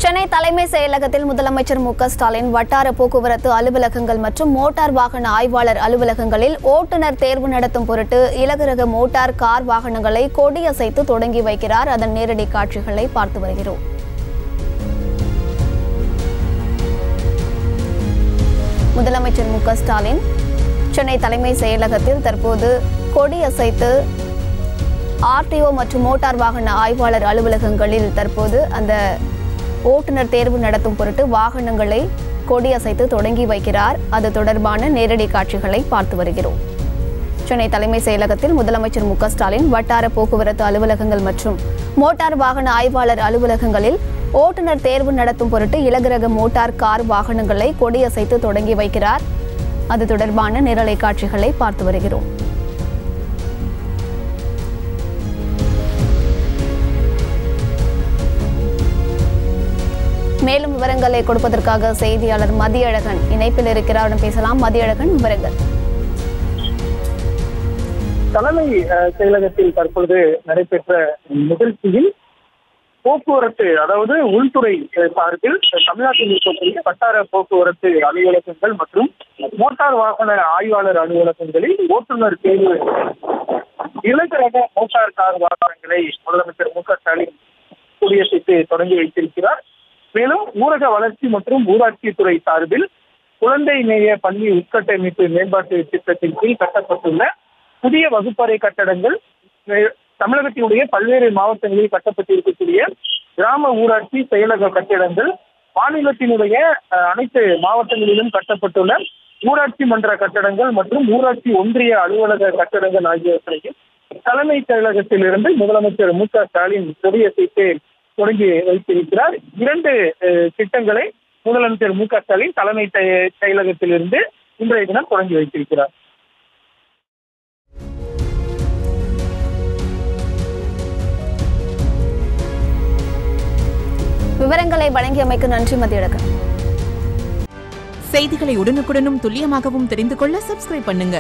சென்னை தலைமை செயலகத்தில் முதலமைச்சர் மு க ஸ்டாலின் வட்டார போக்குவரத்து அலுவலகங்கள் மற்றும் மோட்டார் வாகன ஆய்வாளர் அலுவலகங்களில் ஓட்டுநர் தேர்வு நடத்தும் பொருட்டு இலகுரக மோட்டார் கார் வாகனங்களை கொடியசைத்து தொடங்கி வைக்கிறார். அதன் நேரடி காட்சிகளை பார்த்து வருகிறோம். முதலமைச்சர் மு க ஸ்டாலின் சென்னை தலைமை செயலகத்தில் தற்போது கொடியசைத்து ஆர்டிஓ மற்றும் மோட்டார் வாகன ஆய்வாளர் அலுவலகங்களில் தற்போது அந்த ஓட்டுநர் தேர்வு நடத்தும் பொருட்டு வாகனங்களை கொடியசைத்து தொடங்கி வைக்கிறார். அது தொடர்பான நேரடி காட்சிகளை பார்த்து வருகிறோம். சென்னை தலைமை செயலகத்தில் முதலமைச்சர் மு க ஸ்டாலின் வட்டார போக்குவரத்து அலுவலகங்கள் மற்றும் மோட்டார் வாகன ஆய்வாளர் அலுவலகங்களில் ஓட்டுநர் தேர்வு நடத்தும் பொருட்டு இலகுரக மோட்டார் கார் வாகனங்களை கொடியசைத்து தொடங்கி வைக்கிறார். அது தொடர்பான நேரலை காட்சிகளை பார்த்து வருகிறோம். மேலும் விவரங்களை கொடுப்பதற்காக செய்தியாளர் மதியழகன் இணைப்பில் இருக்கிறார். பேசலாம். மதியழகன், விவரங்கள். தலைமை செயலகத்தில் தற்பொழுது நடைபெற்ற நிகழ்ச்சியில் போக்குவரத்து, அதாவது உள்துறை சார்பில் தமிழ்நாட்டில் இருக்கக்கூடிய வட்டார போக்குவரத்து அலுவலகங்கள் மற்றும் மோட்டார் வாகன ஆய்வாளர் அலுவலகங்களில் ஓட்டுநர் தேர்வு இலகுரக மோட்டார் கார் வாகனங்களை முதலமைச்சர் மு க ஸ்டாலின் கொடியசைத்து தொடங்கி வைத்திருக்கிறார். மேலும் ஊரக வளர்ச்சி மற்றும் ஊராட்சி துறை சார்பில் குழந்தை நேய பள்ளி உட்கட்டமைப்பு மேம்பாட்டு திட்டத்தின் கீழ் கட்டப்பட்டுள்ள புதிய வகுப்பறை கட்டடங்கள், தமிழகத்தினுடைய பல்வேறு மாவட்டங்களில் கட்டப்பட்டிருக்கக்கூடிய கிராம ஊராட்சி செயலக கட்டிடங்கள், மாநிலத்தினுடைய அனைத்து மாவட்டங்களிலும் கட்டப்பட்டுள்ள ஊராட்சி மன்ற கட்டடங்கள் மற்றும் ஊராட்சி ஒன்றிய அலுவலக கட்டடங்கள் ஆகியவற்றையும் தலைமை செயலகத்திலிருந்து முதலமைச்சர் மு க ஸ்டாலின் கொடியசைத்து தொடங்கி வைத்திருக்கிறார். 2 திட்டங்களை முதலமைச்சர் மு க ஸ்டாலின் தலைமை செயலகத்திலிருந்து இன்றைய தினம் தொடங்கி வைத்திருக்கிறார். விவரங்களை வழங்கியமைக்கு நன்றி மதியழகன். செய்திகளை உடனுக்குடனும் துல்லியமாகவும் தெரிந்து கொள்ள சப்ஸ்கிரைப் பண்ணுங்க.